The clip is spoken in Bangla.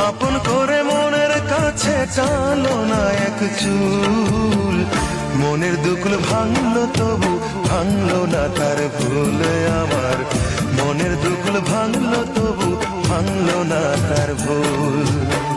আপন করে মনের কাছে টানলো না এক চুল। মনের দুকুল ভাঙলো তবু ভাঙলো না তার ভুল আমার। মনের দুকুল ভাঙলো তবু ভাঙলো না তার ভুল।